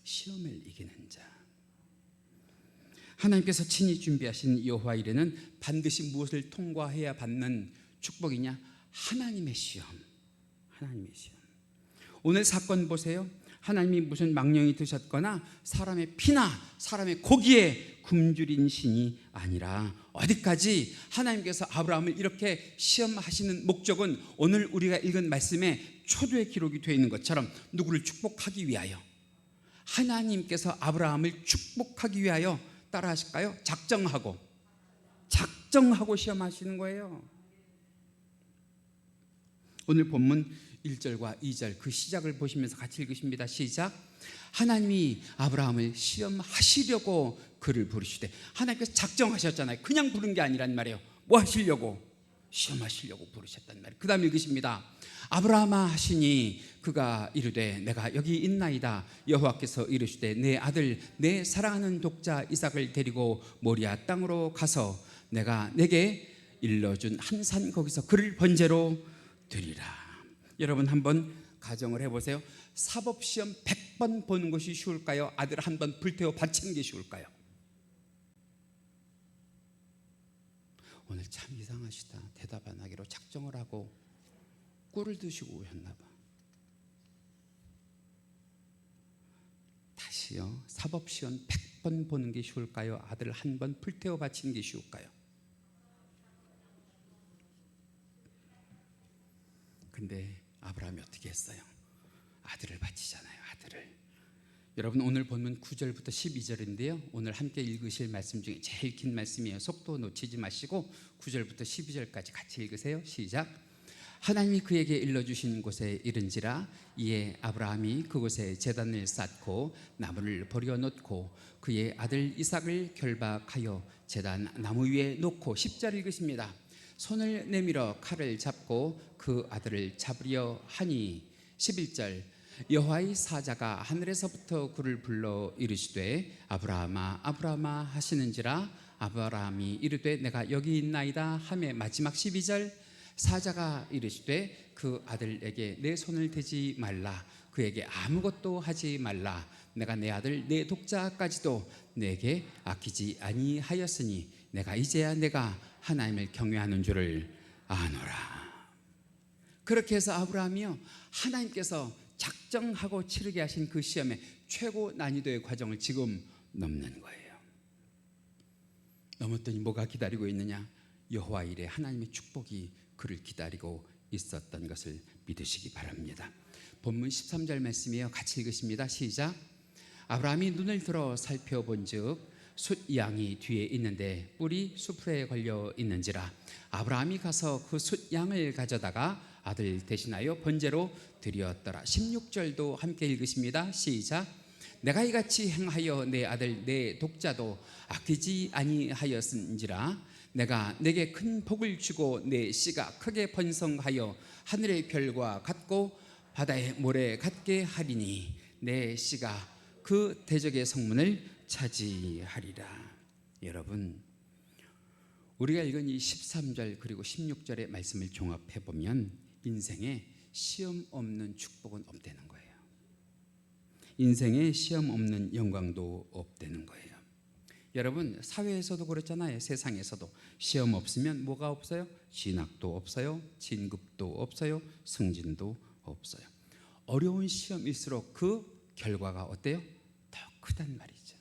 시험을 이기는 자. 하나님께서 친히 준비하신 여호와 일에는 반드시 무엇을 통과해야 받는 축복이냐? 하나님의 시험. 하나님의 시험. 오늘 사건 보세요. 하나님이 무슨 망령이 드셨거나 사람의 피나 사람의 고기에 굶주린 신이 아니라 어디까지 하나님께서 아브라함을 이렇게 시험하시는 목적은 오늘 우리가 읽은 말씀에 초두에 기록이 되어 있는 것처럼 누구를 축복하기 위하여, 하나님께서 아브라함을 축복하기 위하여 따라 하실까요? 작정하고 시험하시는 거예요. 오늘 본문 1절과 2절 그 시작을 보시면서 같이 읽으십니다. 시작. 하나님이 아브라함을 시험하시려고 그를 부르시되, 하나님께서 작정하셨잖아요. 그냥 부른 게 아니란 말이에요. 뭐 하시려고? 시험하시려고 부르셨단 말이에요. 그 다음 읽으십니다. 아브라함아 하시니 그가 이르되 내가 여기 있나이다. 여호와께서 이르시되 내 아들 내 사랑하는 독자 이삭을 데리고 모리아 땅으로 가서 내가 내게 일러준 한 산 거기서 그를 번제로 드리라. 여러분 한번 가정을 해보세요. 사법시험 100번 보는 것이 쉬울까요? 아들 한 번 불태워 바치는 게 쉬울까요? 오늘 참 이상하시다. 대답 안 하기로 작정을 하고 꿀을 드시고 오셨나 봐. 다시요. 사법시험 100번 보는 게 쉬울까요? 아들 한 번 불태워 바치는 게 쉬울까요? 근데 아브라함이 어떻게 했어요? 아들을 바치잖아요. 아들을. 여러분 오늘 본문 9절부터 12절인데요 오늘 함께 읽으실 말씀 중에 제일 긴 말씀이에요. 속도 놓치지 마시고 9절부터 12절까지 같이 읽으세요. 시작. 하나님이 그에게 일러주신 곳에 이른지라 이에 아브라함이 그곳에 제단을 쌓고 나무를 버려놓고 그의 아들 이삭을 결박하여 제단 나무 위에 놓고 10절 읽으십니다. 손을 내밀어 칼을 잡고 그 아들을 잡으려 하니 11절 여호와의 사자가 하늘에서부터 그를 불러 이르시되 아브라함아 아브라함아 하시는지라 아브라함이 이르되 내가 여기 있나이다 하매 마지막 12절 사자가 이르시되 그 아들에게 내 손을 대지 말라 그에게 아무것도 하지 말라 내가 내 아들 내 독자까지도 내게 아끼지 아니하였으니 내가 이제야 내가 하나님을 경외하는 줄을 아노라. 그렇게 해서 아브라함이요 하나님께서 작정하고 치르게 하신 그 시험의 최고 난이도의 과정을 지금 넘는 거예요. 넘었더니 뭐가 기다리고 있느냐? 여호와 이레 하나님의 축복이 그를 기다리고 있었던 것을 믿으시기 바랍니다. 본문 13절 말씀이에요. 같이 읽으십니다. 시작. 아브라함이 눈을 들어 살펴본즉 숫양이 뒤에 있는데 뿔이 수풀에 걸려 있는지라 아브라함이 가서 그 숫양을 가져다가 아들 대신하여 번제로 드렸더라. 16절도 함께 읽으십니다. 시작. 내가 이같이 행하여 내 아들 내 독자도 아끼지 아니하였은지라 내가 내게 큰 복을 주고 내 씨가 크게 번성하여 하늘의 별과 같고 바다의 모래 같게 하리니 내 씨가 그 대적의 성문을 차지하리라. 여러분 우리가 읽은 이 13절 그리고 16절의 말씀을 종합해 보면 인생에 시험 없는 축복은 없다는 거예요. 인생에 시험 없는 영광도 없다는 거예요. 여러분 사회에서도 그렇잖아요. 세상에서도 시험 없으면 뭐가 없어요? 진학도 없어요. 진급도 없어요. 승진도 없어요. 어려운 시험일수록 그 결과가 어때요? 더 크단 말이죠.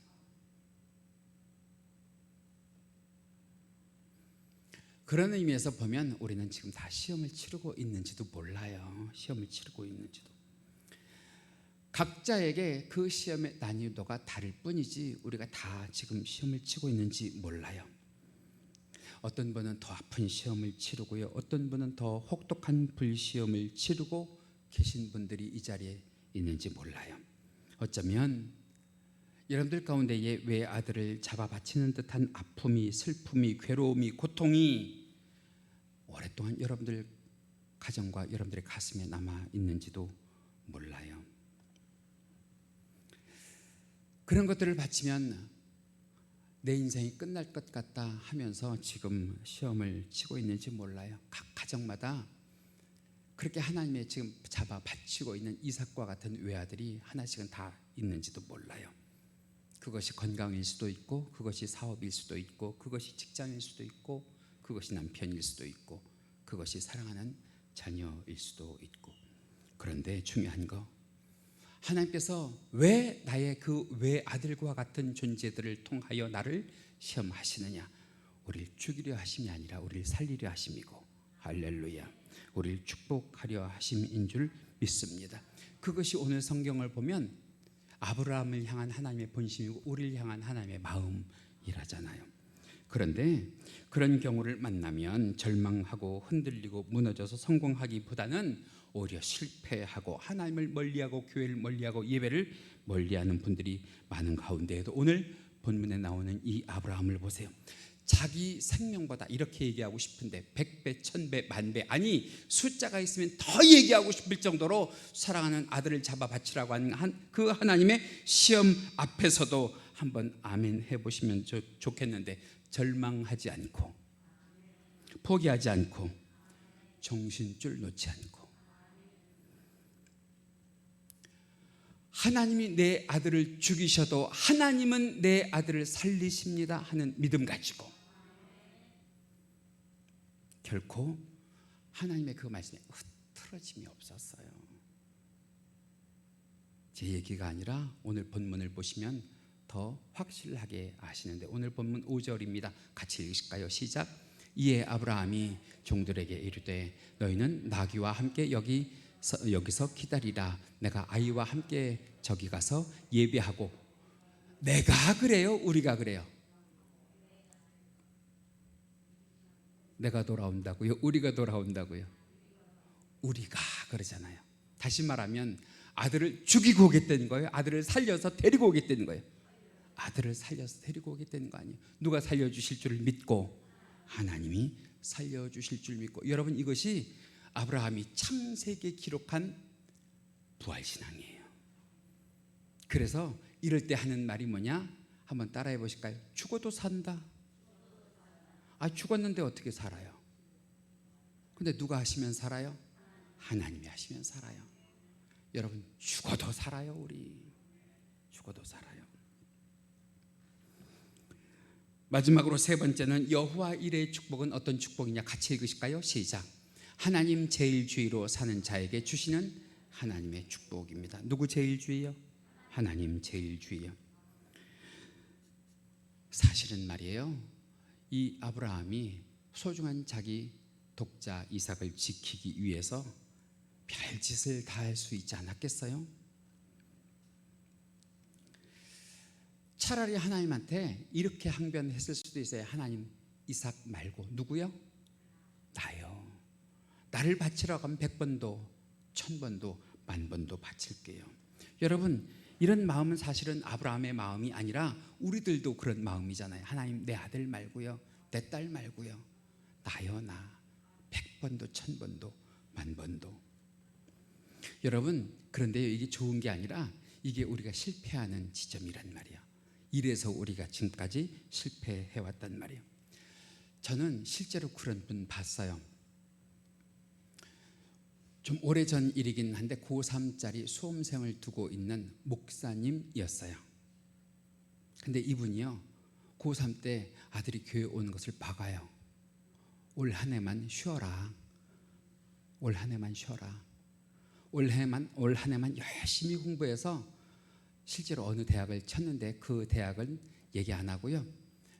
그런 의미에서 보면 우리는 지금 다 시험을 치르고 있는지도 몰라요. 시험을 치르고 있는지도. 각자에게 그 시험의 난이도가 다를 뿐이지 우리가 다 지금 시험을 치고 있는지 몰라요. 어떤 분은 더 아픈 시험을 치르고요. 어떤 분은 더 혹독한 불시험을 치르고 계신 분들이 이 자리에 있는지 몰라요. 어쩌면 여러분들 가운데에 외아들을 잡아 바치는 듯한 아픔이, 슬픔이, 괴로움이, 고통이 오랫동안 여러분들 가정과 여러분들의 가슴에 남아 있는지도 몰라요. 그런 것들을 바치면 내 인생이 끝날 것 같다 하면서 지금 시험을 치고 있는지 몰라요. 각 가정마다 그렇게 하나님의 지금 잡아 바치고 있는 이삭과 같은 외아들이 하나씩은 다 있는지도 몰라요. 그것이 건강일 수도 있고 그것이 사업일 수도 있고 그것이 직장일 수도 있고 그것이 남편일 수도 있고 그것이 사랑하는 자녀일 수도 있고. 그런데 중요한 거 하나님께서 왜 나의 그 외아들과 같은 존재들을 통하여 나를 시험하시느냐? 우리를 죽이려 하심이 아니라 우리를 살리려 하심이고 할렐루야 우리를 축복하려 하심인 줄 믿습니다. 그것이 오늘 성경을 보면 아브라함을 향한 하나님의 본심이고 우리를 향한 하나님의 마음이라잖아요. 그런데 그런 경우를 만나면 절망하고 흔들리고 무너져서 성공하기보다는 오히려 실패하고 하나님을 멀리하고 교회를 멀리하고 예배를 멀리하는 분들이 많은 가운데에도 오늘 본문에 나오는 이 아브라함을 보세요. 자기 생명보다 이렇게 얘기하고 싶은데 100배, 1000배, 만배 아니 숫자가 있으면 더 얘기하고 싶을 정도로 사랑하는 아들을 잡아 바치라고 하는 그 하나님의 시험 앞에서도 한번 아멘 해보시면 좋겠는데 절망하지 않고 포기하지 않고 정신줄 놓지 않고 하나님이 내 아들을 죽이셔도 하나님은 내 아들을 살리십니다 하는 믿음 가지고 결코 하나님의 그 말씀에 흐트러짐이 없었어요. 제 얘기가 아니라 오늘 본문을 보시면 더 확실하게 아시는데 오늘 본문 5절입니다. 같이 읽으실까요? 시작. 이에 아브라함이 종들에게 이르되 너희는 나귀와 함께 여기서 기다리라. 내가 아이와 함께 저기 가서 예배하고. 내가 그래요? 우리가 그래요? 내가 돌아온다고요? 우리가 돌아온다고요? 우리가 그러잖아요. 다시 말하면 아들을 죽이고 오겠다는 거예요? 아들을 살려서 데리고 오겠다는 거예요? 아들을 살려서 데리고 오겠다는 거 아니에요? 누가 살려주실 줄을 믿고 하나님이 살려주실 줄 믿고. 여러분 이것이 아브라함이 창세기에 기록한 부활신앙이에요. 그래서 이럴 때 하는 말이 뭐냐? 한번 따라해 보실까요? 죽어도 산다. 죽었는데 어떻게 살아요? 근데 누가 하시면 살아요? 하나님이 하시면 살아요. 여러분, 죽어도 살아요. 우리 죽어도 살아요. 마지막으로 세 번째는 여호와 일의 축복은 어떤 축복이냐? 같이 읽으실까요? 시작. 하나님 제일주의로 사는 자에게 주시는 하나님의 축복입니다. 누구 제일주의요? 하나님 제일주의요. 사실은 말이에요, 이 아브라함이 소중한 자기 독자 이삭을 지키기 위해서 별짓을 다 할 수 있지 않았겠어요? 차라리 하나님한테 이렇게 항변했을 수도 있어요. 하나님, 이삭 말고 누구요? 나요. 나를 바치라고 하면 100번도 1000번도 10,000번도 바칠게요. 여러분, 이런 마음은 사실은 아브라함의 마음이 아니라 우리들도 그런 마음이잖아요. 하나님, 내 아들 말고요, 내 딸 말고요, 나요, 나 100번도 1000번도 10,000번도. 여러분, 그런데요, 이게 좋은 게 아니라 이게 우리가 실패하는 지점이란 말이에요. 이래서 우리가 지금까지 실패해왔단 말이에요. 저는 실제로 그런 분 봤어요. 좀 오래전 일이긴 한데 고3짜리 수험생을 두고 있는 목사님이었어요. 근데 이분이요, 고3 때 아들이 교회 오는 것을 박아요. 올 한 해만 쉬어라. 올 한 해만 쉬어라. 올 한 해만 열심히 공부해서 실제로 어느 대학을 쳤는데 그 대학은 얘기 안 하고요,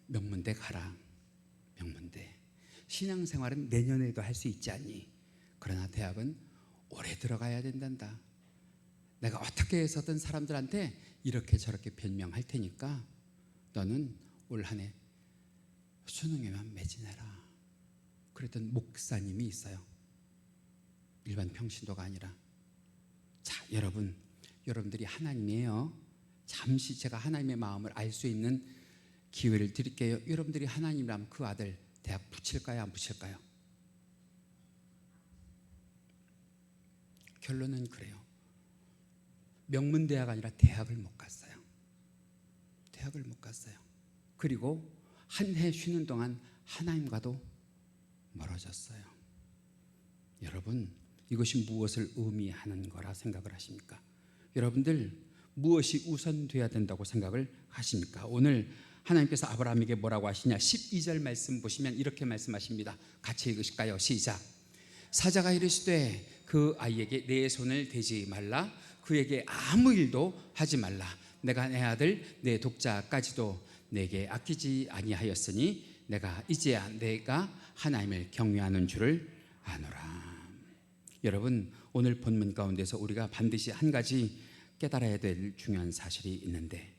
명문대 가라. 명문대. 신앙생활은 내년에도 할 수 있지 않니? 그러나 대학은 오래 들어가야 된단다. 내가 어떻게 해서든 사람들한테 이렇게 저렇게 변명할 테니까 너는 올 한 해 수능에만 매진해라. 그랬던 목사님이 있어요. 일반 평신도가 아니라. 자, 여러분들이 하나님이에요. 잠시 제가 하나님의 마음을 알 수 있는 기회를 드릴게요. 여러분들이 하나님이라면 그 아들 대학 붙일까요, 안 붙일까요? 결론은 그래요. 명문대학 아니라 대학을 못 갔어요. 대학을 못 갔어요. 그리고 한 해 쉬는 동안 하나님과도 멀어졌어요. 여러분, 이것이 무엇을 의미하는 거라 생각을 하십니까? 여러분들, 무엇이 우선돼야 된다고 생각을 하십니까? 오늘 하나님께서 아브라함에게 뭐라고 하시냐? 12절 말씀 보시면 이렇게 말씀하십니다. 같이 읽으실까요? 시작. 사자가 이르시되 그 아이에게 내 손을 대지 말라. 그에게 아무 일도 하지 말라. 내가 내 아들 내 독자까지도 내게 아끼지 아니하였으니 내가 이제야 내가 하나님을 경외하는 줄을 아노라. 여러분, 오늘 본문 가운데서 우리가 반드시 한 가지 깨달아야 될 중요한 사실이 있는데,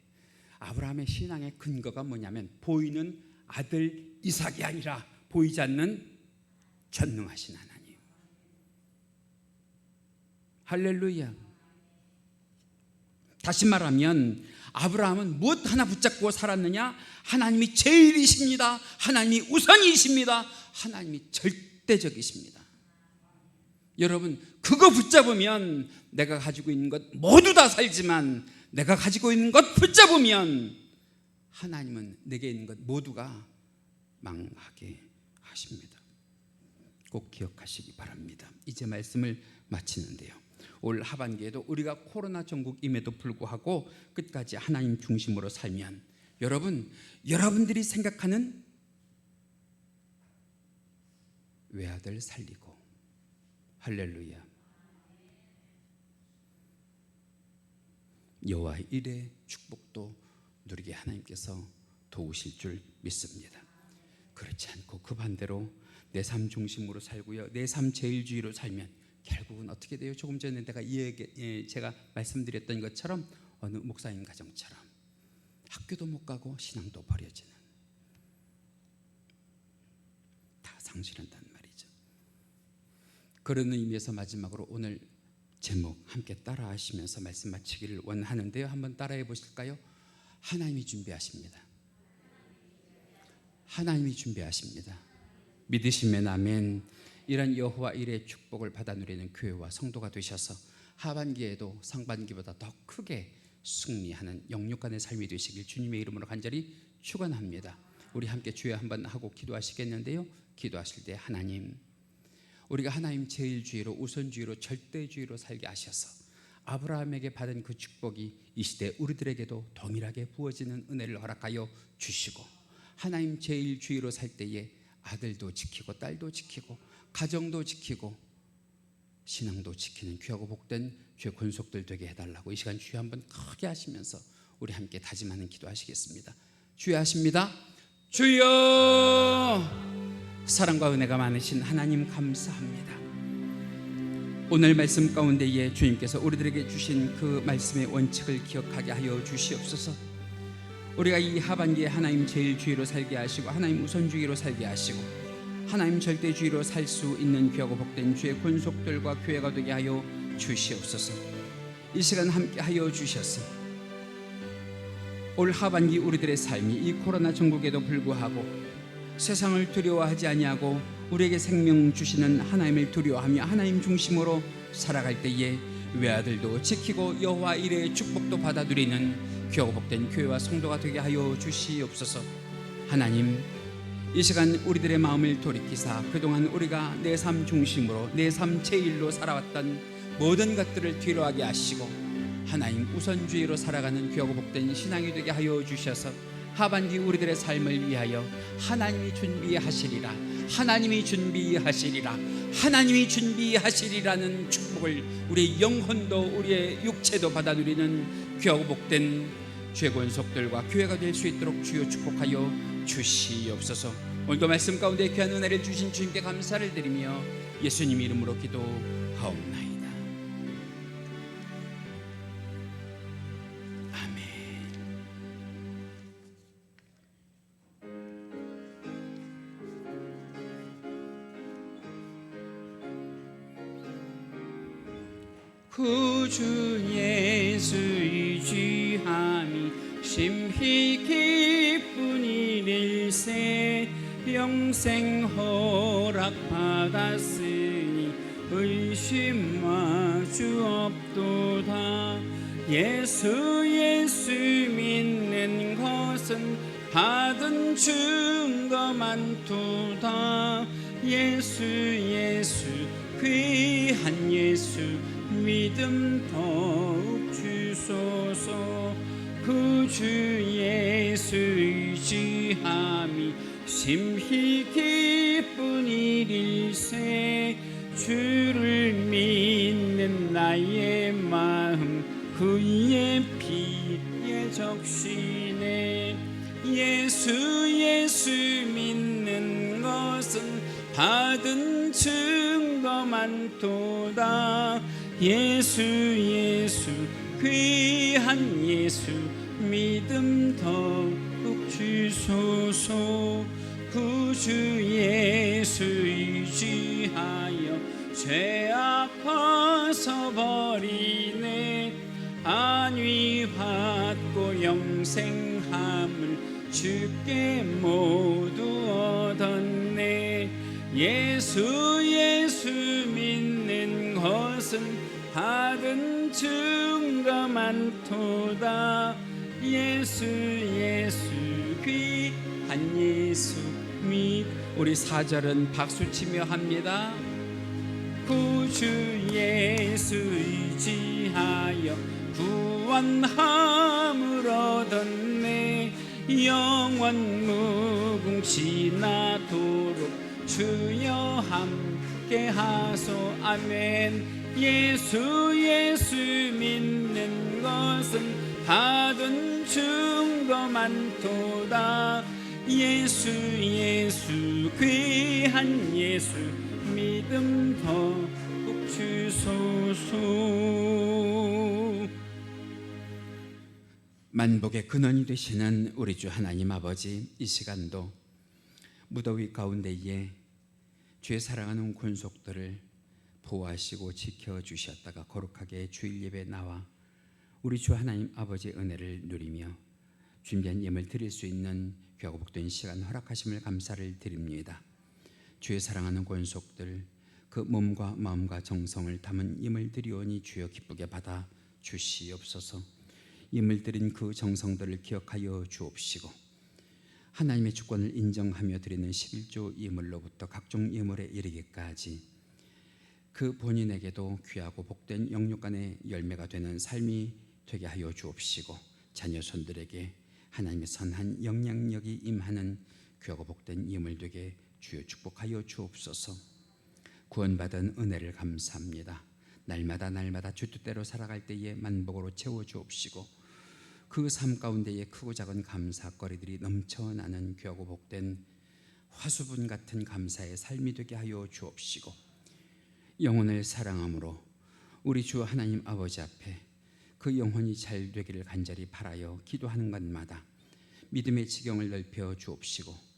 아브라함의 신앙의 근거가 뭐냐면 보이는 아들 이삭이 아니라 보이지 않는 전능하신 하나님. 할렐루야. 다시 말하면 아브라함은 무엇 하나 붙잡고 살았느냐? 하나님이 제일이십니다. 하나님이 우선이십니다. 하나님이 절대적이십니다. 여러분, 그거 붙잡으면 내가 가지고 있는 것 모두 다 살지만 내가 가지고 있는 것 붙잡으면 하나님은 내게 있는 것 모두가 망하게 하십니다. 꼭 기억하시기 바랍니다. 이제 말씀을 마치는데요, 올 하반기에도 우리가 코로나 전국임에도 불구하고 끝까지 하나님 중심으로 살면 여러분들이 생각하는 외아들 살리고, 할렐루야, 여호와의 일의 축복도 누리게 하나님께서 도우실 줄 믿습니다. 그렇지 않고 그 반대로 내 삶 중심으로 살고요, 내 삶 제일주의로 살면 결국은 어떻게 돼요? 조금 전에 제가 말씀드렸던 것처럼 어느 목사님 가정처럼 학교도 못 가고 신앙도 버려지는, 다 상실한단 말이죠. 그런 의미에서 마지막으로 오늘 제목 함께 따라 하시면서 말씀 마치기를 원하는데요, 한번 따라해 보실까요? 하나님이 준비하십니다. 하나님이 준비하십니다. 믿으시면 아멘. 이런 여호와 일의 축복을 받아 누리는 교회와 성도가 되셔서 하반기에도 상반기보다 더 크게 승리하는 영육간의 삶이 되시길 주님의 이름으로 간절히 축원합니다. 우리 함께 주여 한번 하고 기도하시겠는데요. 기도하실 때 하나님, 우리가 하나님 제일주의로 우선주의로 절대주의로 살게 하셔서 아브라함에게 받은 그 축복이 이 시대 우리들에게도 동일하게 부어지는 은혜를 허락하여 주시고, 하나님 제일주의로 살 때에 아들도 지키고 딸도 지키고 가정도 지키고 신앙도 지키는 귀하고 복된 주의 권속들 되게 해달라고 이 시간 주여 한번 크게 하시면서 우리 함께 다짐하는 기도하시겠습니다. 주여 하십니다. 주여, 사랑과 은혜가 많으신 하나님 감사합니다. 오늘 말씀 가운데에 주님께서 우리들에게 주신 그 말씀의 원칙을 기억하게 하여 주시옵소서. 우리가 이 하반기에 하나님 제일주의로 살게 하시고 하나님 우선주의로 살게 하시고 하나님 절대주의로 살 수 있는 귀하고 복된 주의 권속들과 교회가 되게 하여 주시옵소서. 이 시간 함께 하여 주셔서 올 하반기 우리들의 삶이 이 코로나 전국에도 불구하고 세상을 두려워하지 아니하고 우리에게 생명 주시는 하나님을 두려워하며 하나님 중심으로 살아갈 때에 외아들도 지키고 여호와 이레의 축복도 받아 누리는 귀하고 복된 교회와 성도가 되게 하여 주시옵소서. 하나님, 이 시간 우리들의 마음을 돌이키사 그동안 우리가 내 삶 중심으로 내 삶 제일로 살아왔던 모든 것들을 뒤로하게 하시고 하나님 우선주의로 살아가는 귀하고 복된 신앙이 되게 하여 주셔서 하반기 우리들의 삶을 위하여 하나님이 준비하시리라, 하나님이 준비하시리라, 하나님이 준비하시리라는 축복을 우리의 영혼도 우리의 육체도 받아 누리는 귀하고 복된 주의 권속들과 교회가 될 수 있도록 주여 축복하여 주시옵소서. 오늘도 말씀 가운데 귀한 은혜를 주신 주님께 감사를 드리며 예수님 이름으로 기도하옵나이다. 구주 예수 의지함이 심히 기쁜 일일세 영생 허락받았으니 의심 마주 없도다. 예수 믿는 것은 받은 증거 많도다. 예수 귀한 예수 믿음 더욱 주소서. 구주 예수 의지함이 심히 기쁜 일일세 주를 믿는 나의 마음 그의 피에 적시네. 예수 믿는 것은 받은 증거 많도다. 예수 귀한 예수 믿음 더욱 주소서. 구주 예수 의지하여 죄악 벗어버리네. 안위 받고 영생함을 주께 모두 얻었네. 예수 믿는 것은 받은 증거 많도다. 예수 귀한 예수 믿. 우리 4절은 박수치며 합니다. 구주 예수 의지하여 구원함을 얻었네. 영원 무궁지나도록 주여 함께 하소. 아멘. 예수 믿는 것은 받은 증거 많도다. 예수 귀한 예수 믿음 더욱 주소서. 만복의 근원이 되시는 우리 주 하나님 아버지, 이 시간도 무더위 가운데에 주의 사랑하는 권속들을 보호하시고 지켜주셨다가 거룩하게 주일 예배에 나와 우리 주 하나님 아버지의 은혜를 누리며 준비한 예물 드릴 수 있는 귀하고 복된 시간 허락하심을 감사를 드립니다. 주의 사랑하는 권속들 그 몸과 마음과 정성을 담은 예물 드리오니 주여 기쁘게 받아 주시옵소서. 예물 드린 그 정성들을 기억하여 주옵시고 하나님의 주권을 인정하며 드리는 11조 예물로부터 각종 예물에 이르기까지 그 본인에게도 귀하고 복된 영육간의 열매가 되는 삶이 되게 하여 주옵시고 자녀 손들에게 하나님의 선한 영향력이 임하는 귀하고 복된 예물 되게 주여 축복하여 주옵소서. 구원받은 은혜를 감사합니다. 날마다 주 뜻대로 살아갈 때에 만복으로 채워 주옵시고 그 삶 가운데에 크고 작은 감사거리들이 넘쳐나는 귀하고 복된 화수분 같은 감사의 삶이 되게 하여 주옵시고 영혼을 사랑함으로 우리 주 하나님 아버지 앞에 그 영혼이 잘 되기를 간절히 바라여 기도하는 것마다 믿음의 지경을 넓혀 주옵시고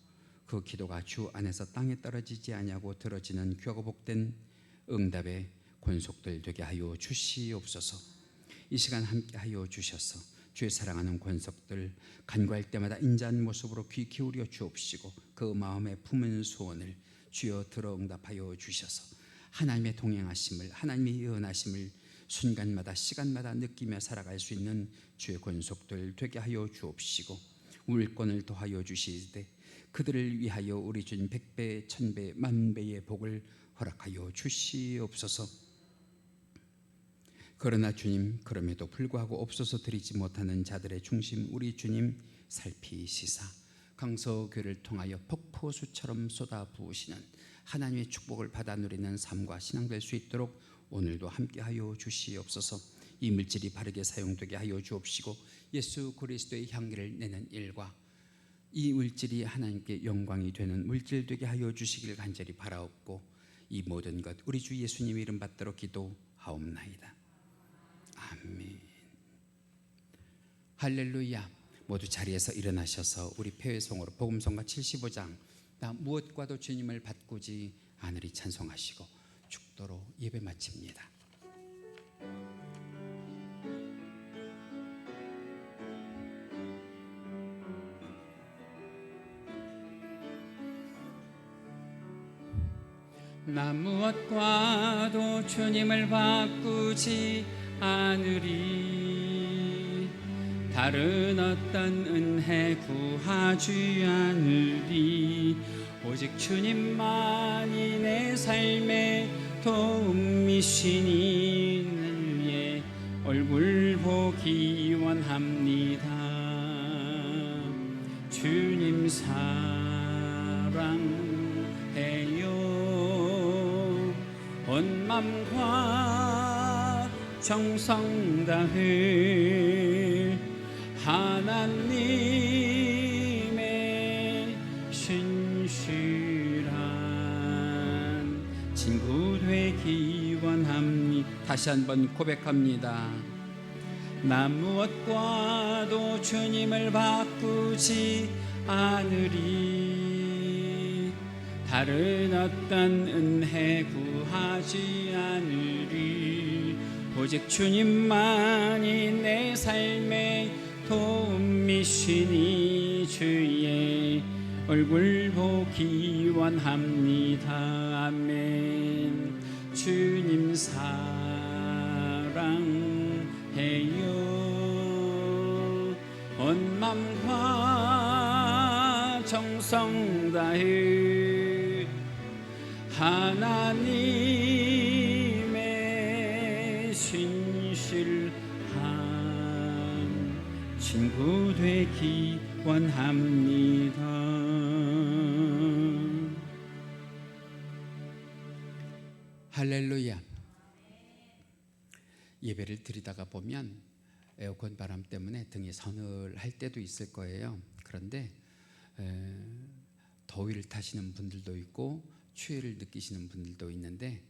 그 기도가 주 안에서 땅에 떨어지지 아니하고 들어지는 귀하고 복된 응답의 권속들 되게 하여 주시옵소서. 이 시간 함께 하여 주셔서 주의 사랑하는 권속들 간구할 때마다 인자한 모습으로 귀 기울여 주옵시고 그 마음에 품은 소원을 주여 들어 응답하여 주셔서 하나님의 동행하심을 하나님의 예언하심을 순간마다 시간마다 느끼며 살아갈 수 있는 주의 권속들 되게 하여 주옵시고 울권을 더하여 주시되 그들을 위하여 우리 주님 100배 1000배 만배의 복을 허락하여 주시옵소서. 그러나 주님 그럼에도 불구하고 없어서 드리지 못하는 자들의 중심 우리 주님 살피시사 강서교를 통하여 폭포수처럼 쏟아부으시는 하나님의 축복을 받아 누리는 삶과 신앙 될 수 있도록 오늘도 함께하여 주시옵소서. 이 물질이 바르게 사용되게 하여 주옵시고 예수 그리스도의 향기를 내는 일과 이 물질이 하나님께 영광이 되는 물질 되게 하여 주시길 간절히 바라옵고 이 모든 것 우리 주 예수님 이름 받들어 기도하옵나이다. 아멘. 할렐루야. 모두 자리에서 일어나셔서 우리 폐회송으로 복음성가 75장 나 무엇과도 주님을 바꾸지 않으리 찬송하시고 축도로 예배 마칩니다. 나 무엇과도 주님을 바꾸지 않으리 다른 어떤 은혜 구하지 않으리 오직 주님만이 내 삶의 도움이시니 늘 얼굴 보기 원합니다. 주님 사랑해요 온 맘과 정성 다해 하나님의 신실한 친구 되기 원합니다. 다시 한번 고백합니다. 나 무엇과도 주님을 바꾸지 않으리 다른 어떤 은혜 구하지 않으리 오직 주님만이 내 삶의 도움이시니 주의 얼굴 보기 원합니다. 아멘. 주님 사랑해요 온 맘과 정성 다해 하나님의 신실한 친구 되기 원합니다. 할렐루야. 예배를 드리다가 보면 에어컨 바람 때문에 등이 서늘할 때도 있을 거예요. 그런데 더위를 타시는 분들도 있고 추위를 느끼시는 분들도 있는데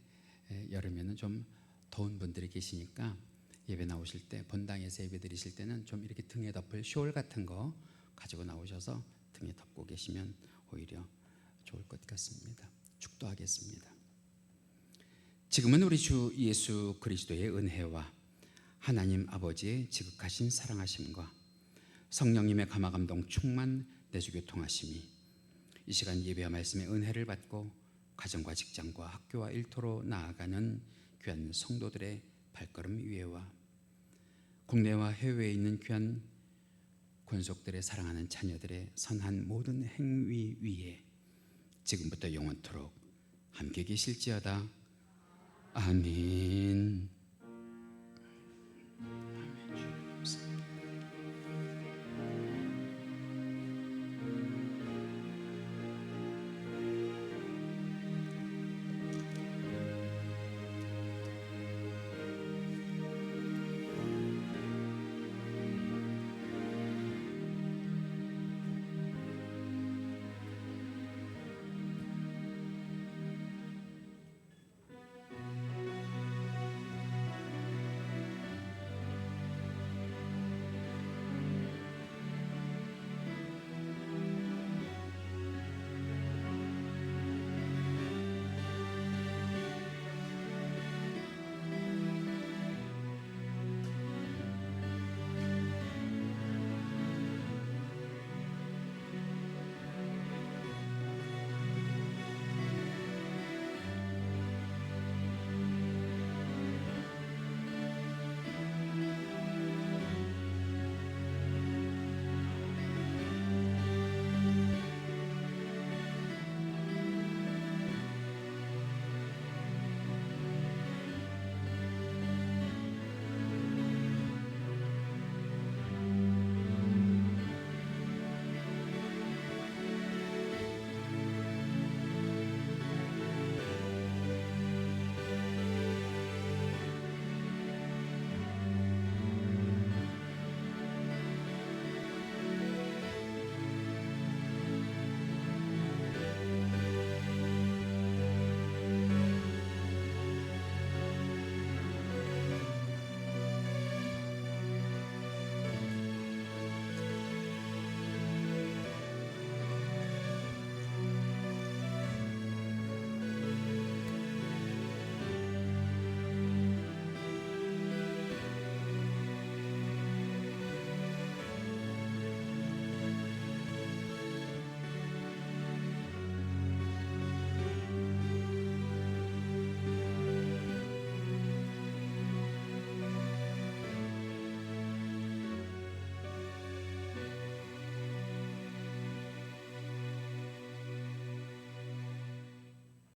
여름에는 좀 더운 분들이 계시니까 예배 나오실 때 본당에서 예배 드리실 때는 좀 이렇게 등에 덮을 숄 같은 거 가지고 나오셔서 등에 덮고 계시면 오히려 좋을 것 같습니다. 축도하겠습니다. 지금은 우리 주 예수 그리스도의 은혜와 하나님 아버지의 지극하신 사랑하심과 성령님의 감화감동 충만 내주교통하심이 이 시간 예배와 말씀의 은혜를 받고 가정과 직장과 학교와 일터로 나아가는 귀한 성도들의 발걸음 위에와 국내와 해외에 있는 귀한 권속들의 사랑하는 자녀들의 선한 모든 행위 위에 지금부터 영원토록 함께 계실지어다. 아멘.